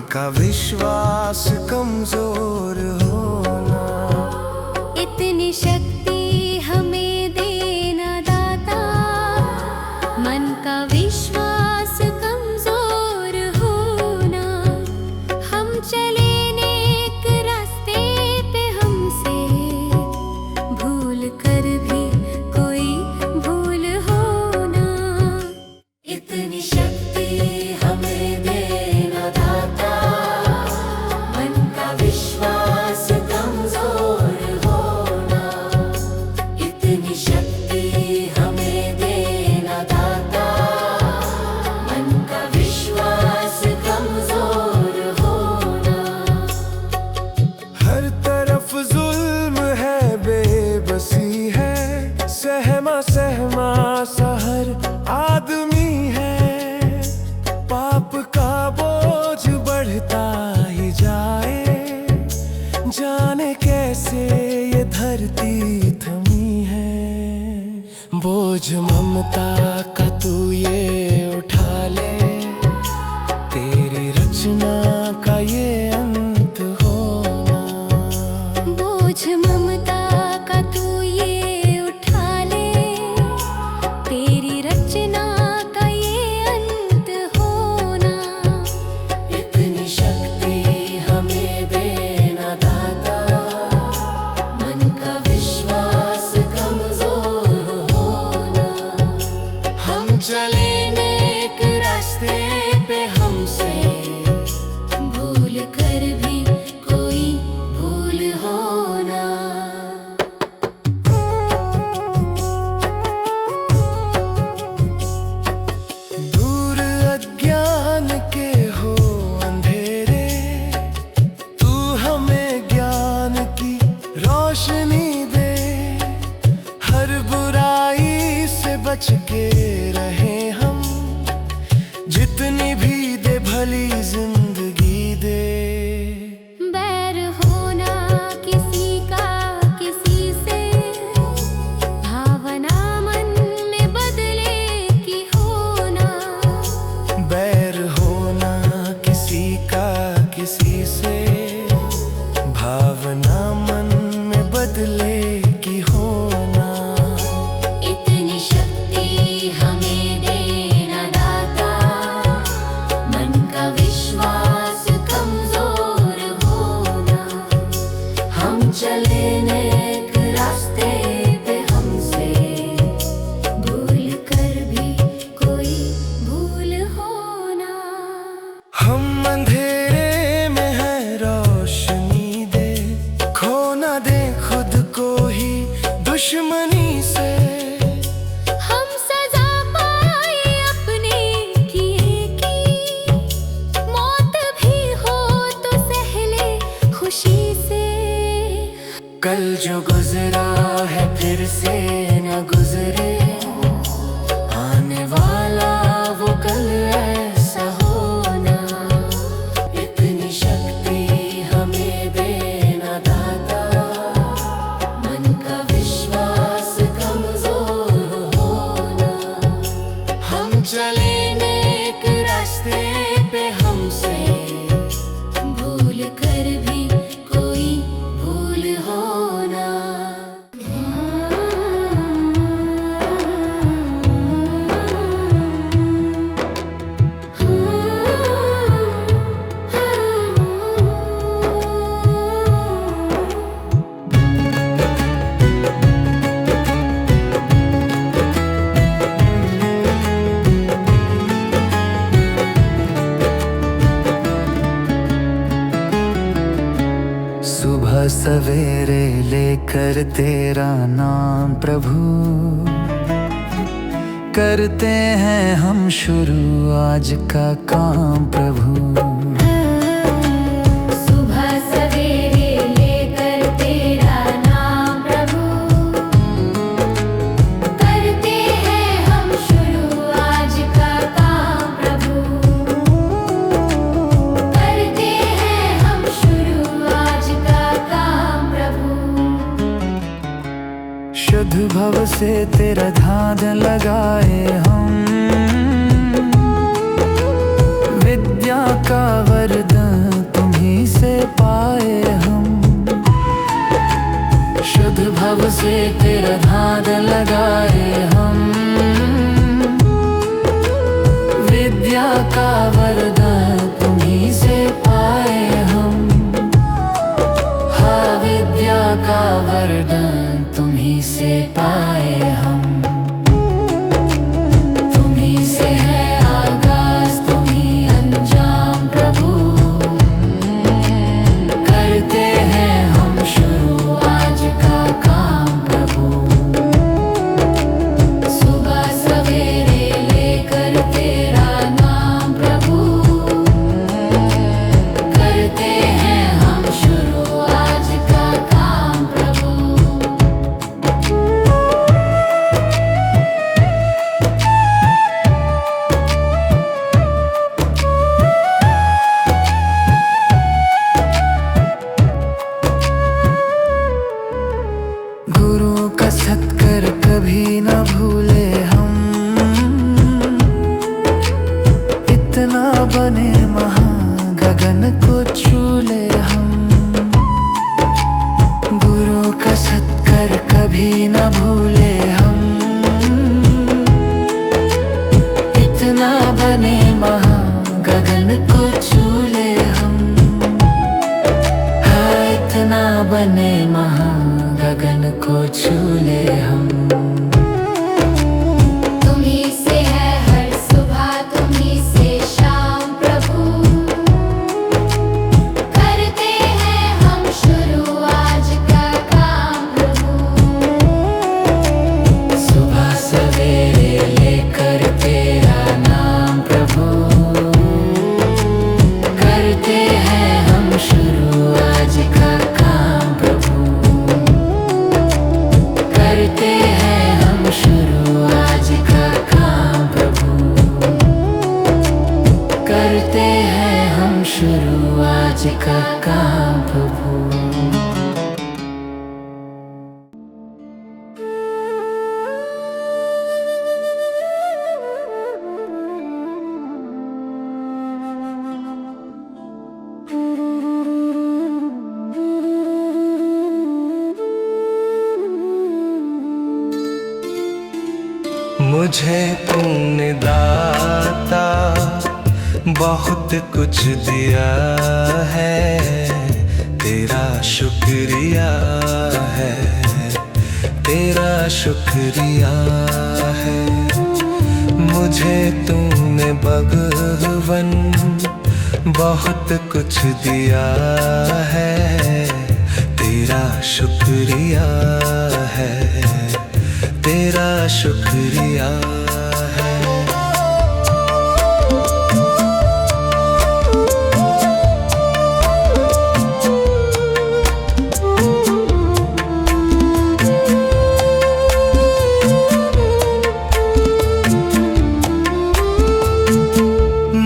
का विश्वास कमजोर होना। इतनी शक्ति हमें देना दाता, मन का विश्वास कमजोर होना। हम चले नेक रास्ते पे, हमसे भूल कर भी कोई भूल होना। इतनी शक्ति हमें देना दाता, मन का विश्वास कमजोर होना। इतनी शक्ति हमें देना दाता, मन का विश्वास कमजोर होना। हर तरफ जुल्म है, बेबसी है, सहमा सहमा सा हर आदमी है। पाप का बोझ बढ़ता ही जाए, जाने कैसे ये धरती थमी है। बोझ ममता का तू ये उठा ले, तेरी रचना का ये अंत होना। बोझ ममता का तू ये उठा ले, तेरी रचना का ये अंत होना। इतनी शक्ति हमें देना दाता, मन का विश्वास कमजोर होना। हम चले नेक रास्ते पे, हमसे भूल कर भी कोई भूल होना। दूर अज्ञान के हो अंधेरे, तू हमें ज्ञान की रोशनी दे। हर बुराई से बच के रहे हम, जितनी भी दे भली जिंदगी दे। बैर होना किसी का किसी से, भावना मन में बदले की होना। बैर होना किसी का किसी से, भावना मन में बदले की होना। इतनी शक्ति हमें देना दाता, मन का विश्वास कमजोर होना। हम चले नेक रास्ते पे, हमसे भूल कर भी कोई भूल होना। हम अंधेरे में है, रोशनी दे। खो ना दे खुद को ही दुश्मनी से। हम सजा पाए अपने किए की, मौत भी हो तो सह ले खुशी से। कल जो गुजरा है फिर से न गुजरे, आने वाला वो कल ऐसा होना। इतनी शक्ति हमें देना दाता, मन का विश्वास कमजोर होना। हम चले नेक रास्ते पे, हमसे भूल कर भी कोई भूल होना। सुबह सवेरे लेकर तेरा नाम प्रभु, करते हैं हम शुरू आज का काम प्रभु। सुबह सवेरे लेकर तेरा नाम प्रभु, करते हैं हम शुरू आज का काम प्रभु। करते हैं हम शुरू आज का काम प्रभु। शुद्ध भव से तेरा ध्यान लगाए हम, विद्या का वरदान वरदान तुम्हीं से पाए हम। हाँ, विद्या का वरदान तुम्हीं से पाए हम। तुम्हीं से है आगाज, तुम्हीं अंजाम प्रभु। करते हैं हम शुरू आज का काम प्रभु। सुबह सवेरे लेकर तेरा नाम प्रभु। करते हैं हम शुरू आज का काम प्रभु। गुरु का सत्कर कभी न भूले हम। इतना बने महान गगन को छू ले हम। गुरु का सत्कर कभी न भूले हम। इतना बने महान गगन को छू ले हम। हाँ, इतना बने महान गगन को छू ले हम। तुम्हीं से है हर सुबह, तुम्हीं से शाम प्रभु। करते हैं हम शुरू आज का काम प्रभु। सुबह सवेरे लेकर तेरा नाम प्रभु। करते हैं हम शुरू आज का काम प्रभु। करते हैं हम शुरू आज का काम प्रभु। करते हैं हम शुरू आज का काम प्रभु। मुझे तूने दाता बहुत कुछ दिया है। तेरा शुक्रिया है, तेरा शुक्रिया है। मुझे तूने भगवन बहुत कुछ दिया है। तेरा शुक्रिया है, तेरा शुक्रिया है।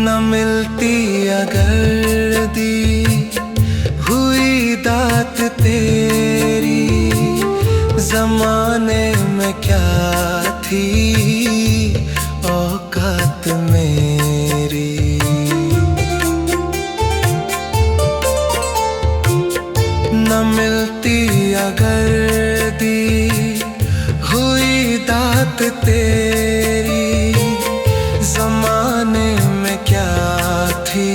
न मिलती अगर दी हुई दात तेरी, जमाने में क्या थी औकात मेरी। न मिलती अगर दी हुई दात तेरी, जमाने में क्या थी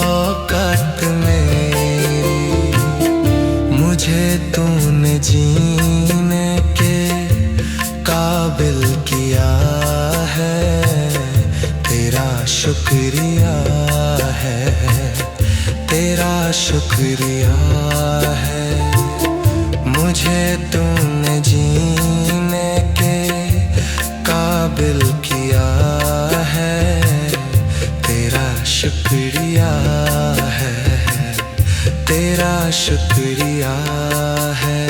औकात मेरी। मुझे तूने जीने के काबिल किया है। तेरा शुक्रिया है, तेरा शुक्रिया है। मुझे तूने जीने के काबिल किया है। तेरा शुक्रिया है, तेरा शुक्रिया है।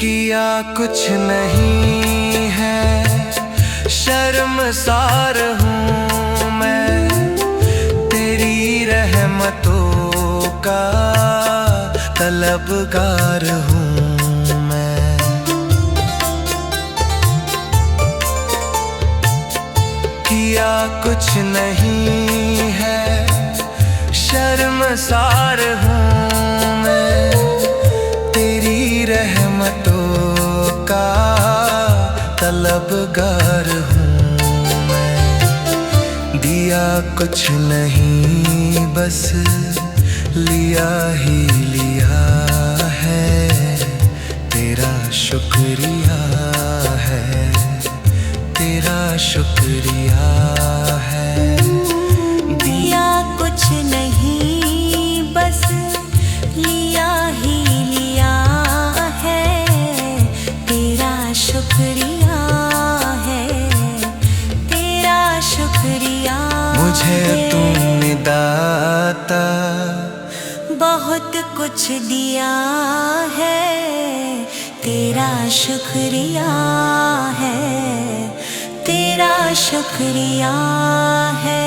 किया कुछ नहीं है, शर्मसार हूँ मैं। तेरी रहमतों का तलबगार हूँ मैं। दिया कुछ नहीं है, शर्मसार हूँ मैं, तेरी रहमतों का तलबगार हूँ मैं। दिया कुछ नहीं बस लिया ही लिया है, तेरा शुक्रिया है, तेरा शुक्रिया है। दिया कुछ नहीं बस लिया ही लिया है, तेरा शुक्रिया है, तेरा शुक्रिया। मुझे तुमने दाता बहुत कुछ दिया है, तेरा शुक्रिया है, तेरा शुक्रिया है।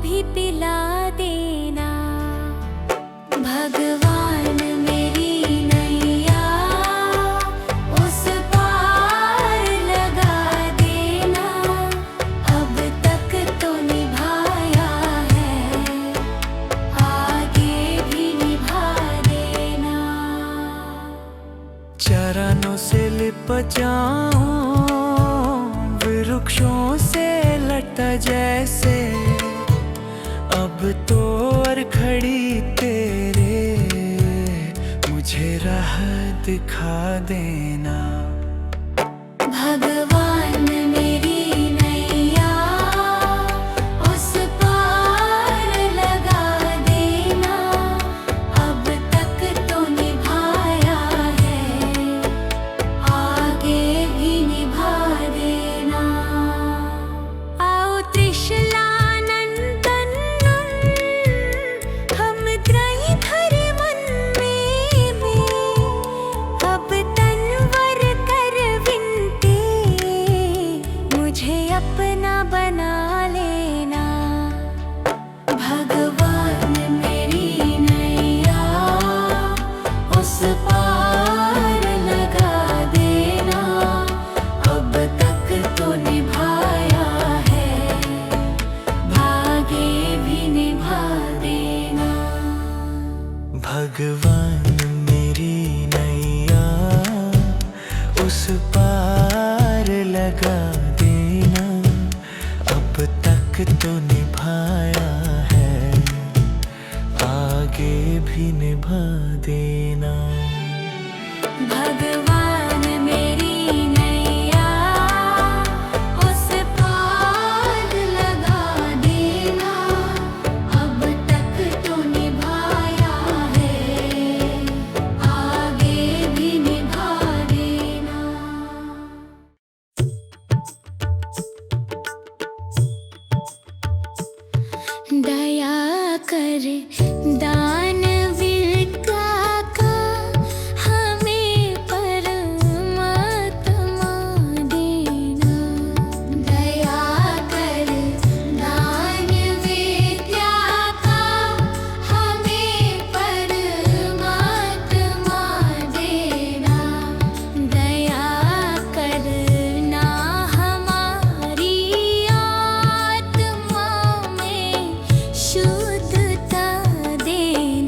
भी पिला देना। भगवान मेरी नैया उस पार लगा देना। अब तक तो निभाया है, आगे भी निभा देना। चरणों से लिप जाऊं वृक्षों से लटा जैसे, अब तो और खड़ी तेरे मुझे राह दिखा देना। भगवान मेरी नैया उस पार लगा देना। अब तक तो निभाया है, आगे भी निभा देना। आओ त्रिशलानंदन हम त्रयी धरे मन में, अब तनवर कर विनती मुझे अपना बना लेना। भगवान मेरी नैया उस पार लगा देना। अब तक तो निभाया है, भागे भी निभा देना। भगवान मेरी नैया उस पार लगा देना। अब तक तो निभाया है, आगे भी निभा देना। भगवान मेरी नैया उस पार लगा देना। अब तक तो निभाया है, आगे भी निभा देना। दया कर दानवीर का हमें परमात्मा देना। दया कर दानवीर का हमें परमात्मा देना। दया करना हमारी आत्मा में शुद्धता देना।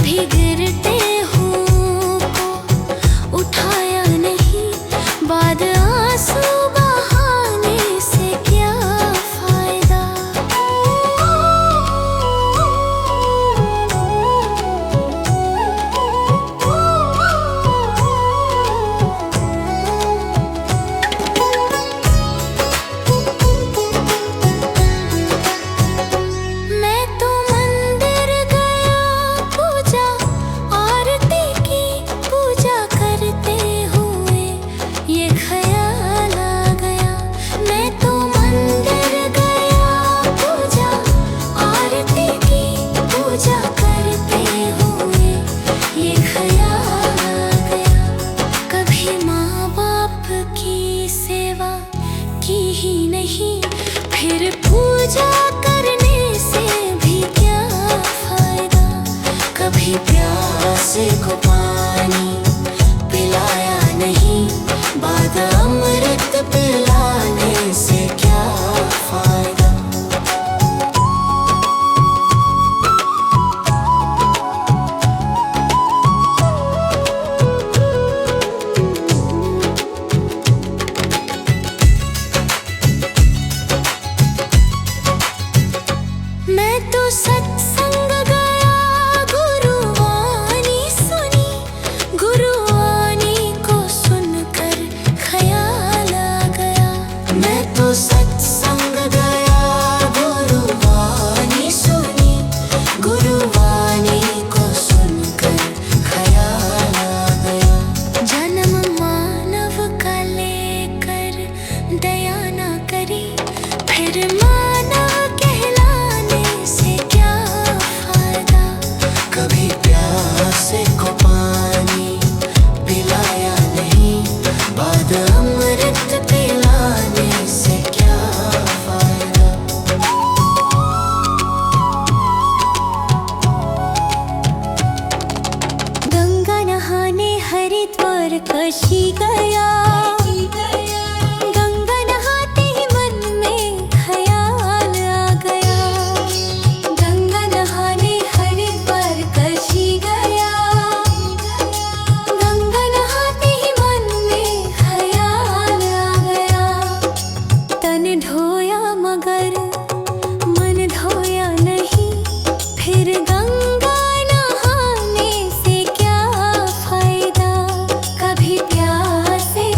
कभी गिरते हूँ को उठाया नहीं, बाद आंसू बहाने से क्या फायदा। मैं तो मंदिर गया, पूजा आरती की, पूजा करते हुए ये ख्याल आ गया। मैं तो मंदिर गया, पूजा आरती की, पूजा करते हुए ये ख्याल आ गया। कभी माँ बाप की सेवा की ही नहीं, फिर पूजा करने से भी क्या फायदा। कभी प्यासे को पानी पिलाया नहीं, बाद अमृत पिलाने से क्या फायदा। मैं तो सत्संग गया, गुरुवाणी सुनी, गुरुवाणी को सुनकर ख्याल आ गया। मैं तो सत्संग गया, गुरुवाणी सुनी, गुरुवाणी को सुनकर ख्याल आ गया। जन्म मानव का लेकर दया ना करी, फिर मानव कहलाने से क्या फायदा। कभी प्यासे को पानी पिलाया नहीं, बाद अमृत पिलाने से क्या फायदा। गंगा नहाने हरिद्वार काशी गया, गंगा नहाते ही मन में ख्याल आ गया। गंगा नहाने हरिद्वार काशी गया, गंगा नहाते ही मन में ख्याल आ गया। तन धोया मगर मन धोया नहीं, फिर गंगा नहाने से क्या फायदा। कभी प्यासे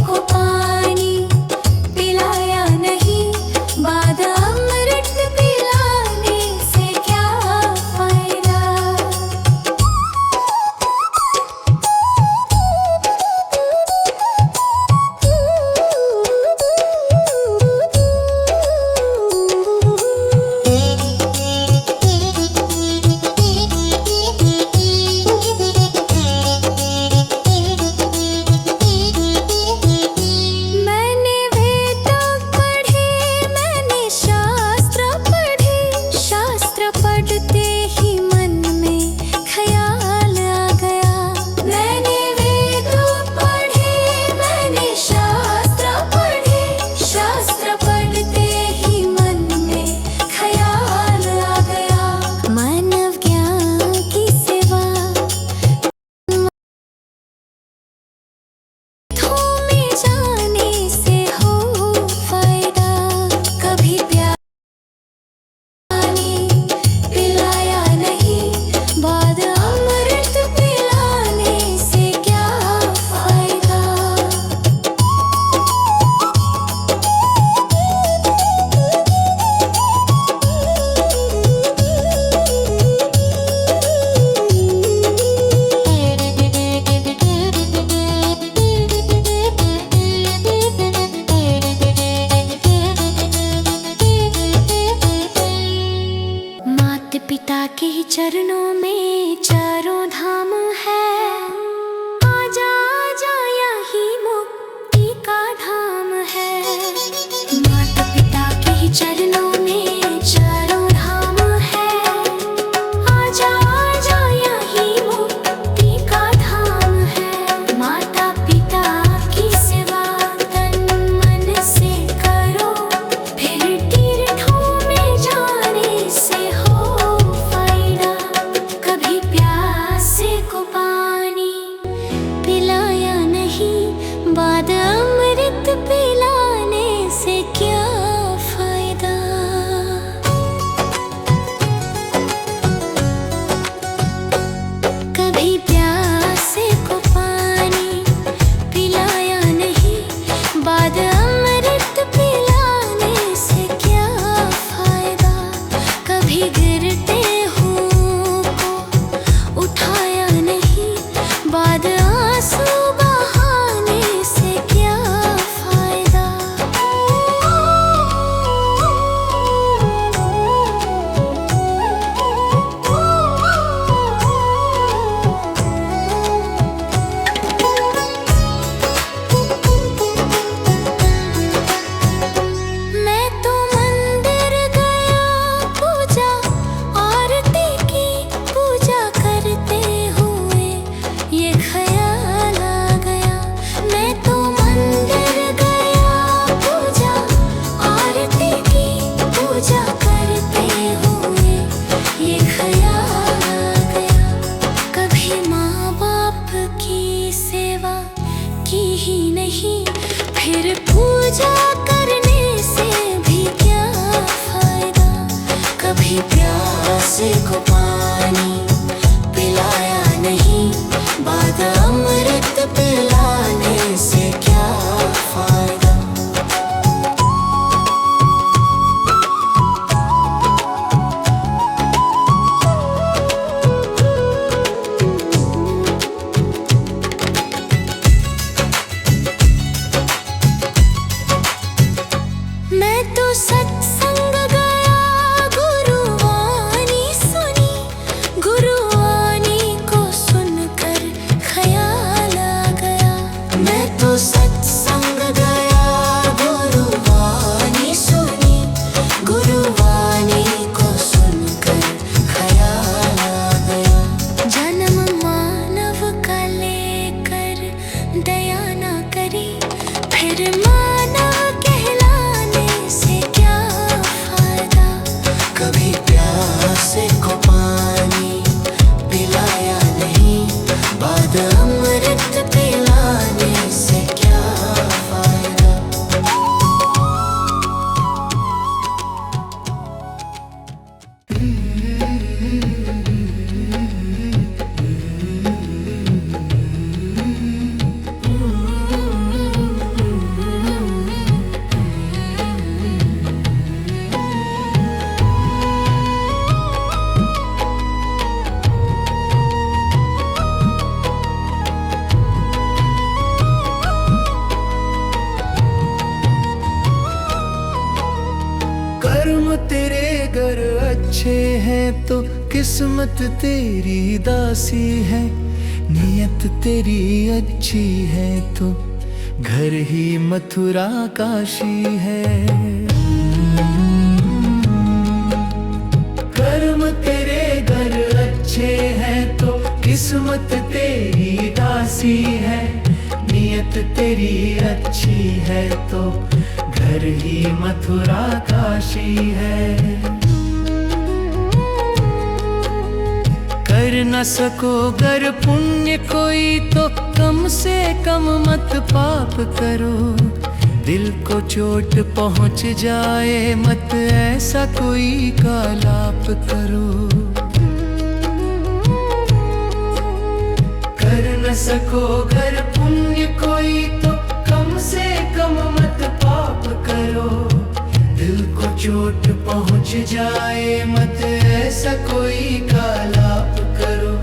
कभी प्यासे को पानी पिलाया नहीं, बाद अमृत पिलाने से क्या फायदा। कभी गिरते हुओं को उठाया नहीं, बाद आंसू बहाने से क्या फायदा। मैं तो मंदिर गया, पूजा आरती की, पूजा करते हुए ये ख्याल आ गया। मैं तो मंदिर गया, पूजा आरती की, पूजा करते हुए ये ख्याल आ गया। कभी माँ बाप की सेवा की ही नहीं, फिर पूजा करने से भी क्या फायदा। कभी प्यासे को पानी पिलाया नहीं, बाद अमृत पिलाने से क्या फायदा। मैं तो सत्संग गया, गुरुवाणी सुनी, गुरुवाणी को सुनकर ख्याल आ गया। मैं तो सत्संग गया, गुरुवाणी सुनी, गुरुवाणी को सुनकर ख्याल आ गया। जन्म मानव का लेकर दया ना करी, फिर मानव कहलाने से क्या फायदा। कभी प्यासे को पानी पिलाया नहीं, बाद अमृत पिलाने से क्या फायदा। कर्म तेरे घर अच्छे हैं तो किस्मत तेरी दासी है। नियत तेरी अच्छी है तो घर ही मथुरा काशी है। कर्म तेरे घर अच्छे हैं तो किस्मत तेरी दासी है। नियत तेरी अच्छी है तो घर ही मथुरा काशी है। कर न सको गर पुण्य कोई तो कम से कम मत पाप करो। दिल को चोट पहुंच जाए मत ऐसा कोई कालाप करो। कर न सको गर पुण्य कोई तो कम से कम मत पाप करो। दिल को चोट पहुंच जाए मत ऐसा कोई कालाप करो।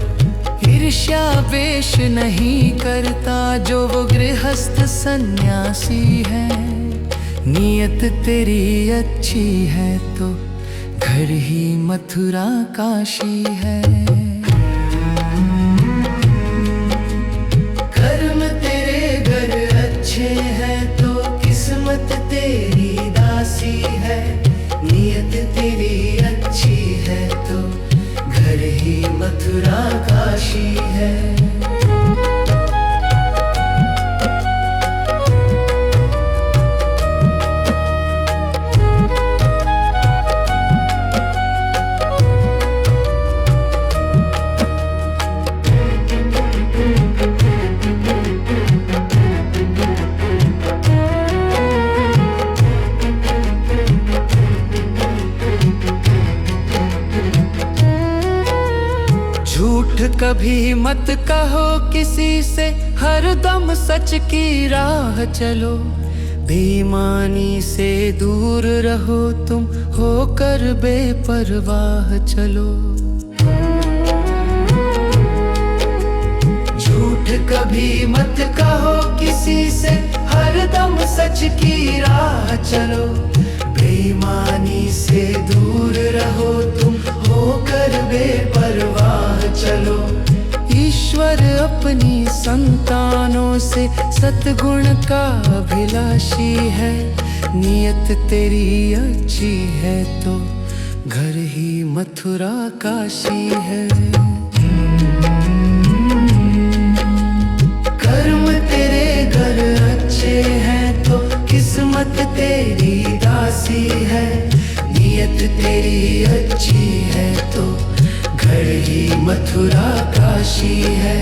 ईर्ष्या वेश नहीं करता जो वो गृहस्थ सन्यासी है। नियत तेरी अच्छी है तो घर ही मथुरा काशी है। कर्म तेरे घर अच्छे हैं तो किस्मत तेरी दासी है। नियत तेरी अच्छी है तो घर ही मथुरा काशी है। कभी मत कहो किसी से, हर दम सच की राह चलो। बेईमानी से दूर रहो तुम, होकर बेपरवाह चलो। झूठ कभी मत कहो किसी से, हर दम सच की राह चलो। बेईमानी से दूर रहो तुम, होकर बेपरवाह चलो। ईश्वर अपनी संतानों से सतगुण का अभिलाषी है। नियत तेरी अच्छी है तो घर ही मथुरा काशी है। कर्म तेरे घर अच्छे हैं तो किस्मत तेरी दासी है। नियत तेरी अच्छी है तो घर ही मथुरा काशी है।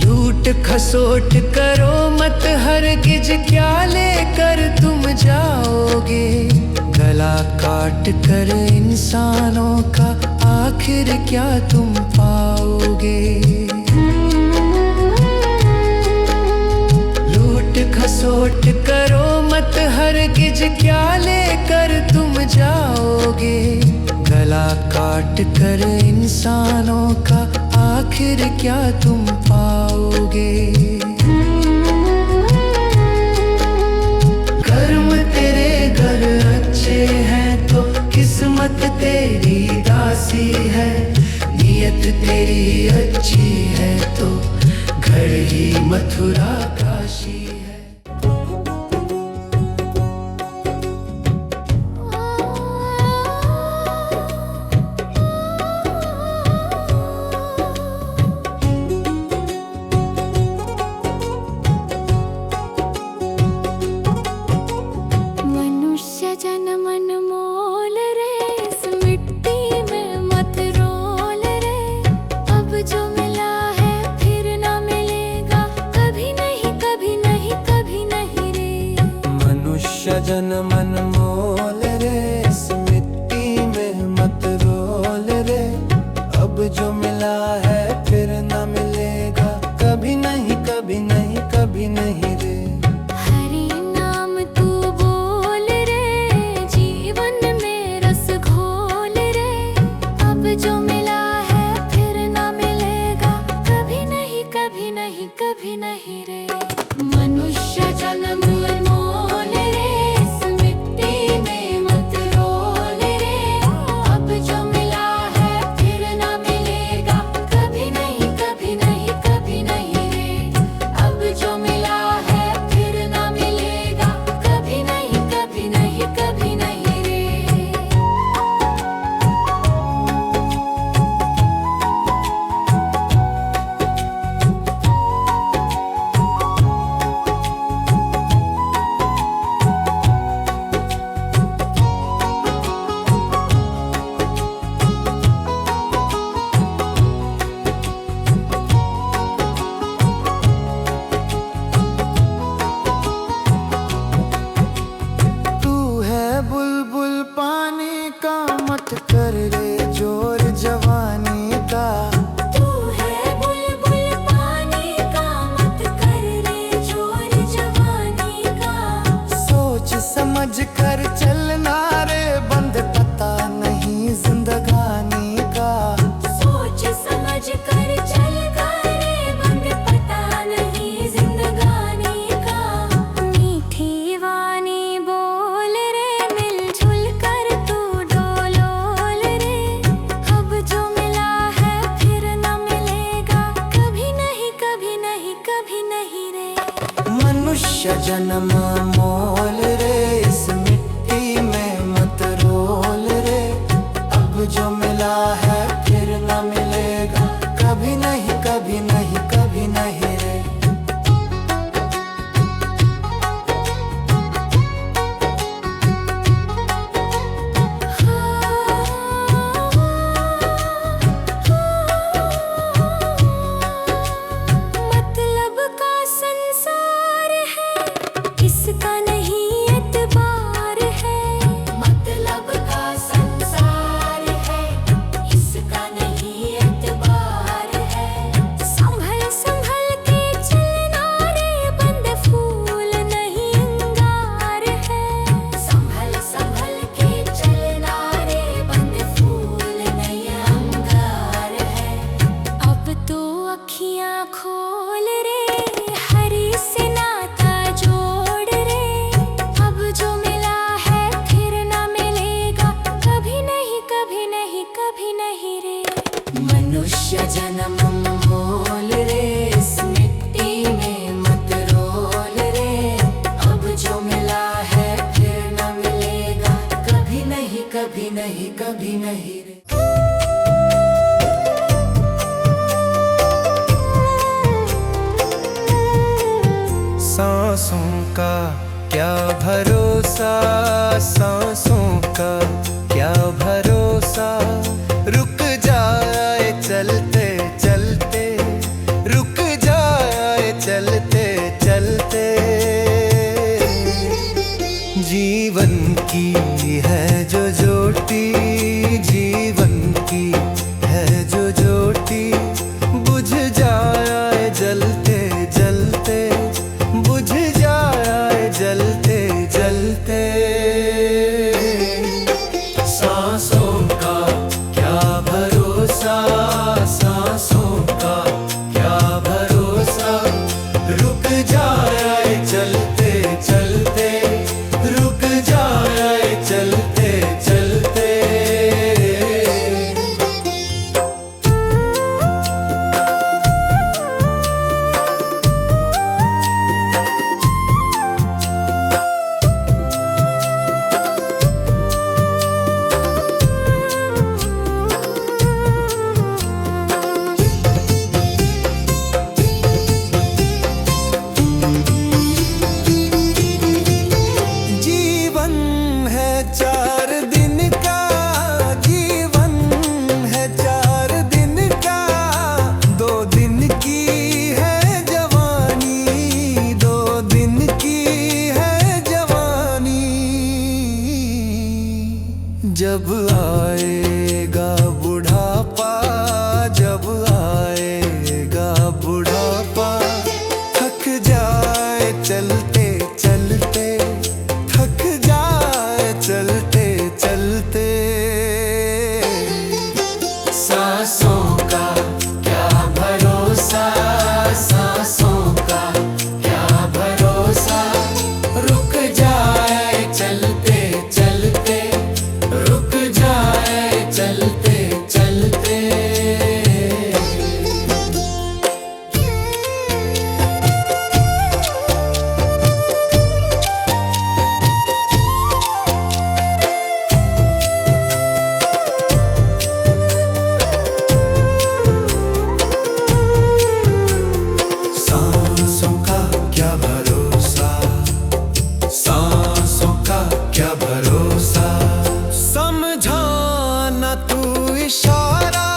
लूट खसोट करो मत हरगिज, क्या लेकर तुम जाओगे। गला काट कर इंसानों का आखिर क्या तुम पाओगे। लूट खसोट करो मत हरगिज, क्या लेकर तुम जाओगे। गला काट कर इंसानों का आखिर क्या तुम पाओगे। कर्म तेरे घर अच्छे हैं तो किस्मत तेरी दासी है। नियत तेरी अच्छी है तो घर ही मथुरा काशी है। जन मन मोल रे, इस मिट्टी में मत रोल रे। अब जो मिला है फिर न मिलेगा, कभी नहीं कभी नहीं कभी नहीं रे। हरि नाम तू बोल रे, जीवन में रस घोल रे। अब जो मिला है फिर न मिलेगा, कभी नहीं कभी नहीं कभी नहीं रे। मनुष्य जन्म अनमोल रे, कर रे जोर जवानी का। तू है बुलबुल पानी का, मत कर रे जोर जवानी का। सोच समझ कर चलना रे, बंद पता नहीं जिंदगानी का। सोच समझ कर चल रे, बंद पता नहीं जिंदगानी का। मीठी वाणी बोल रे, मिलजुल कर तू डोलोल रे। अब जो मिला है फिर न मिलेगा, कभी नहीं कभी नहीं कभी नहीं रे। मनुष्य जन्म मोल रे, इस मिट्टी में मत रोल रे। अब जो मिला है फिर न मिलेगा, कभी नहीं कभी नहीं कभी नहीं रे। मतलब का संसार है, इसका नहीं अखियां खोल रे, हरी से नाता जोड़ रे। अब जो मिला है फिर ना मिलेगा, कभी नहीं कभी नहीं कभी नहीं रे। मनुष्य जन्म मोल रे, इस मिट्टी में मत रोल रे। अब जो मिला है फिर न मिलेगा, कभी नहीं कभी नहीं कभी नहीं रे। सांसों का क्या भरोसा, सांसों का क्या भरोसा। रुक जाए चलते चलते, रुक जाए चलते चलते। जीवन की है जो ज्योति, जीवन की है जो ज्योति। बुझ जाए जलते जलते, बुझ जाए जलते जलते। सांसों का क्या भरोसा, सांसों का क्या भरोसा। रुक जाए चलते चलते, रुक जाए चलते चलते। जीवन है 4 दिन का, जीवन है 4 दिन का। 2 दिन की है जवानी, 2 दिन की है जवानी। जब आएगा बुढ़ापा, जब आएगा बुढ़ापा। थक जाए चलते चलते, थक जाए चलते चलते। सांसों का क्या भरोसा, सांसों का क्या भरोसा। रुक जाए चलते चलते, रुक जाए चलते चलते। सांसों का क्या भरोसा, सांसों का क्या भरोसा। समझाना तू इशारा,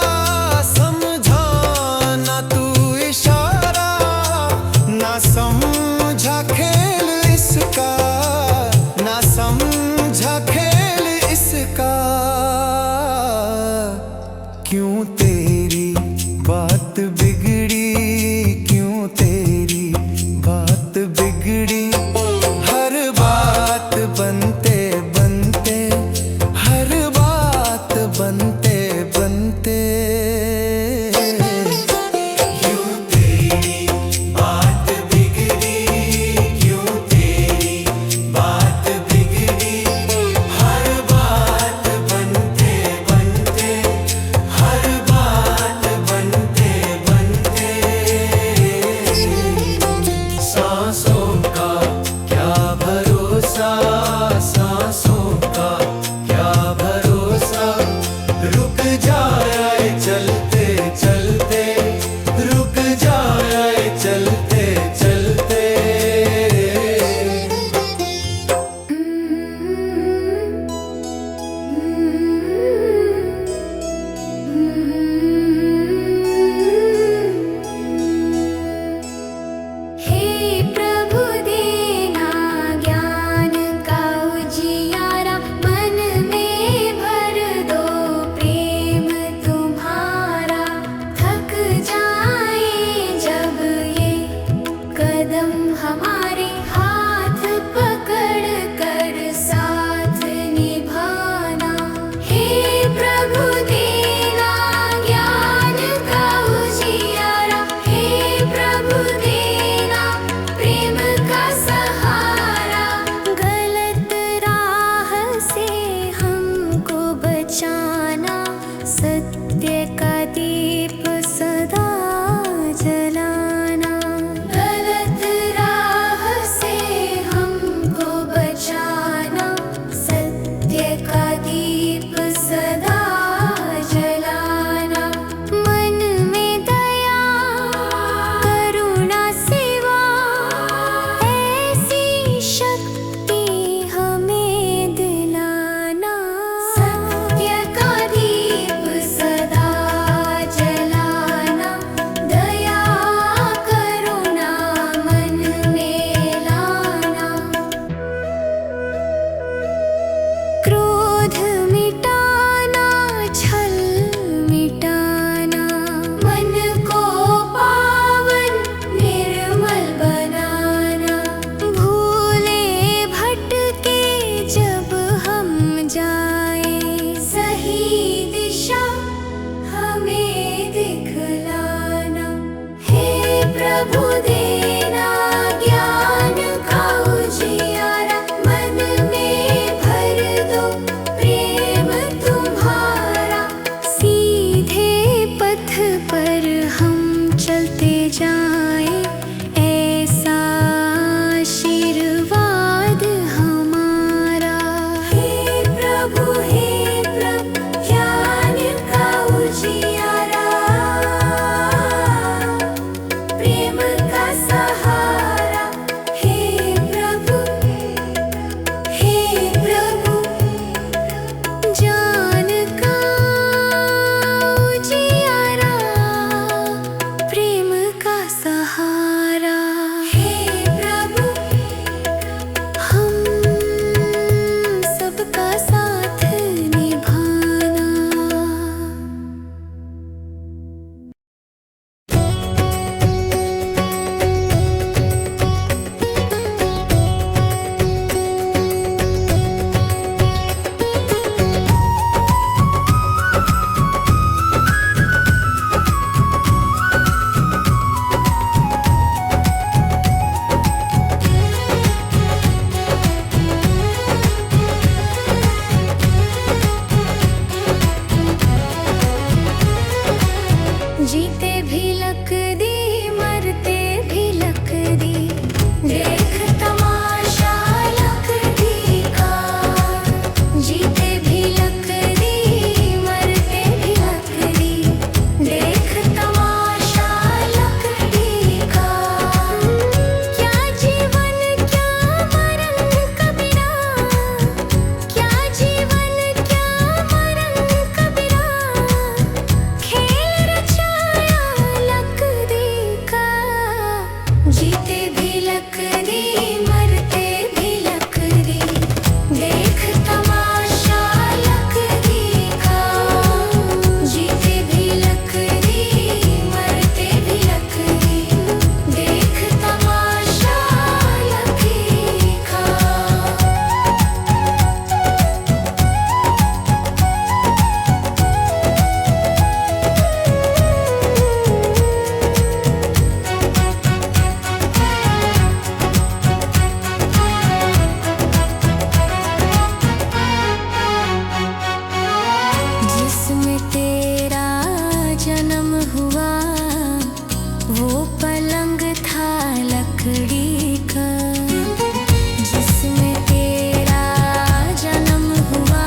समझाना तू इशारा। ना समझा खेल इसका, ना समझा खेल इसका। क्यों तेरी बात बिगड़ी, क्यों तेरी बात बिगड़ी। हर बात बनते बनते, हर बात बनते बनते। क्यों तेरी बात बिगड़ी, क्यों तेरी प्रभु देना ज्ञान का उजियारा, मन में भर दो प्रेम तुम्हारा। सीधे पथ पर हम चलते जाएं, ऐसा आशीर्वाद हमारा। हे प्रभु ज्ञान का उजियारा, प्रेम का सहारा। हे प्रभु ज्ञान का उजियारा, प्रेम का सहारा। हे प्रभु हम सबका साथ निभाना। जीते भी लक दी, मरते भी लक दी, देख तमाशा लकड़ी का। जीते भी लक दी, मरते भी लक दी, देख तमाशा लकड़ी का। क्या जीवन क्या मरण कबीरा, क्या जीवन क्या मरण कबीरा, खेल रचाया लकड़ी का। जीते भी लकड़ी, मरते भी लकड़ी, देख तमाशा लकड़ी का। जीते भी लकड़ी, मरते भी लकड़ी, देख तमाशा लकड़ी का। जिसमें तेरा जन्म हुआ, वो पलंग था लकड़ी का। जिसमें तेरा जन्म हुआ,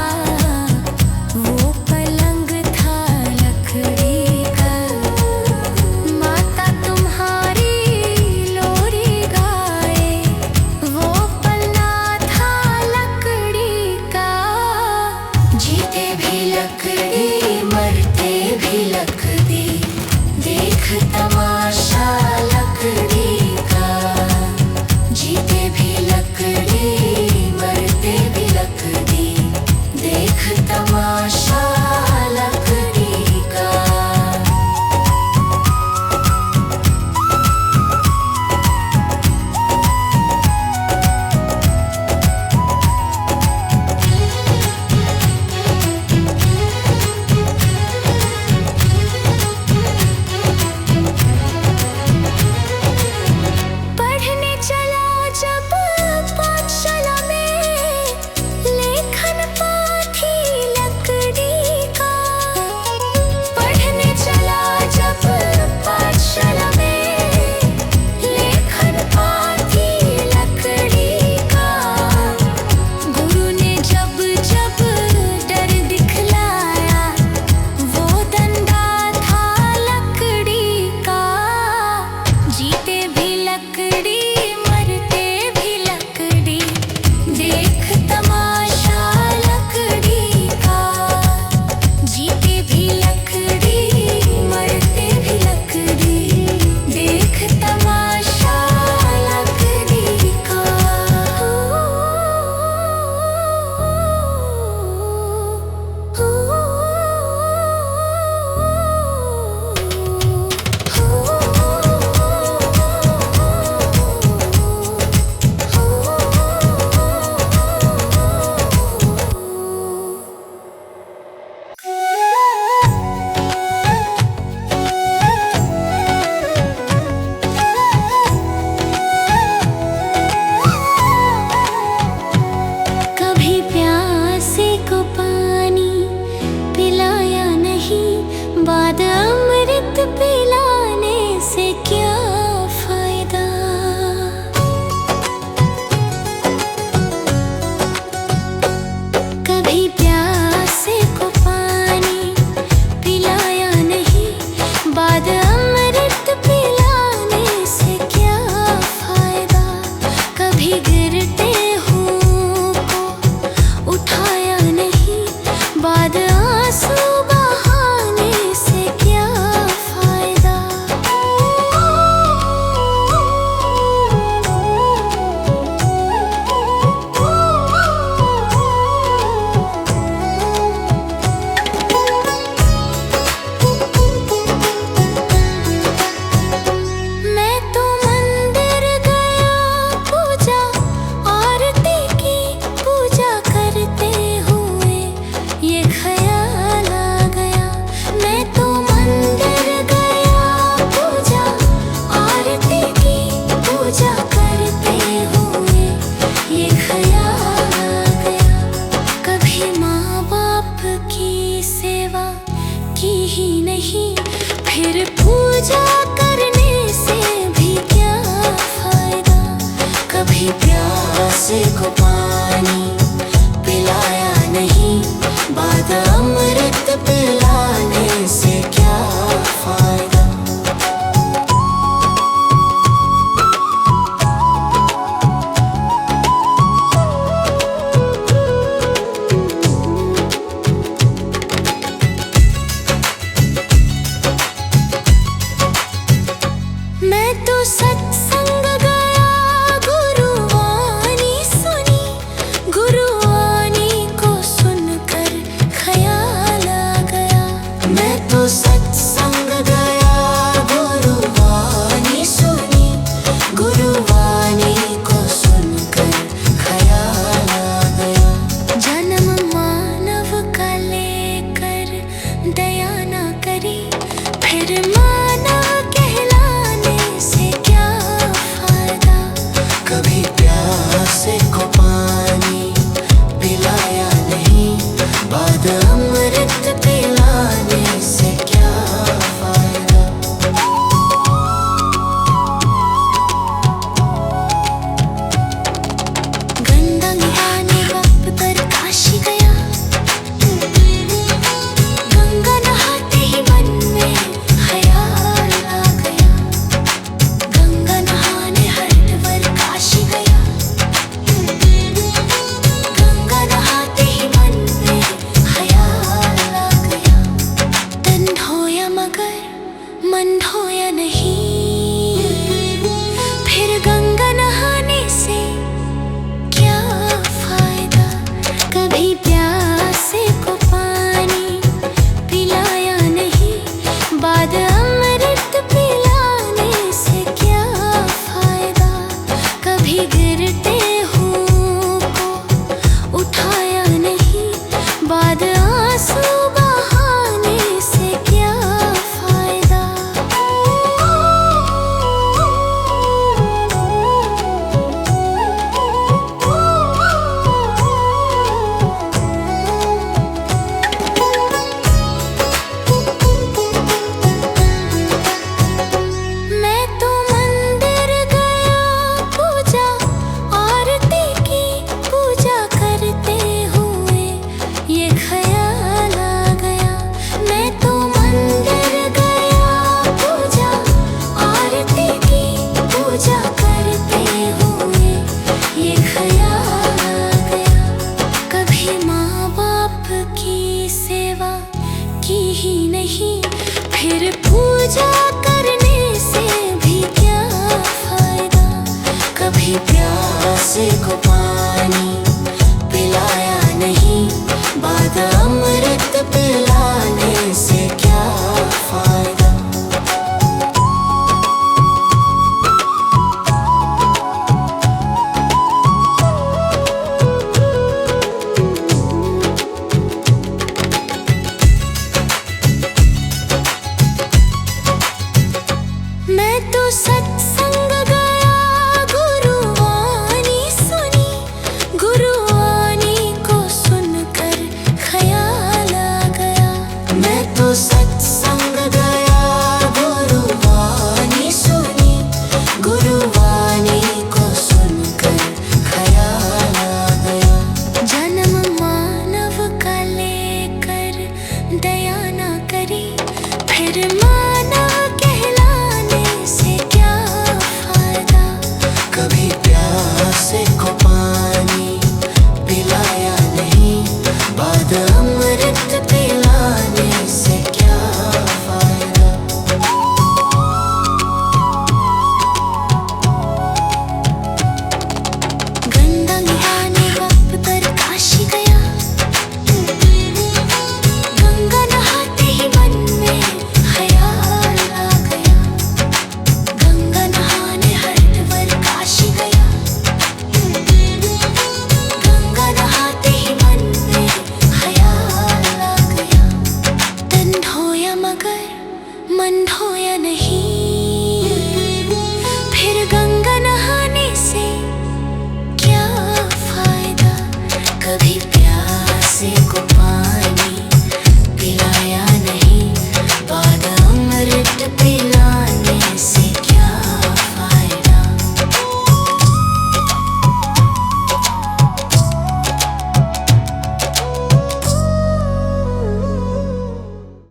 वो पलंग था लकड़ी का। माता तुम्हारी लोरी गाए, वो पलना था लकड़ी का। जीते भी लकड़ी, मरते भी लकड़ी, देख तमाशा मैं तो सच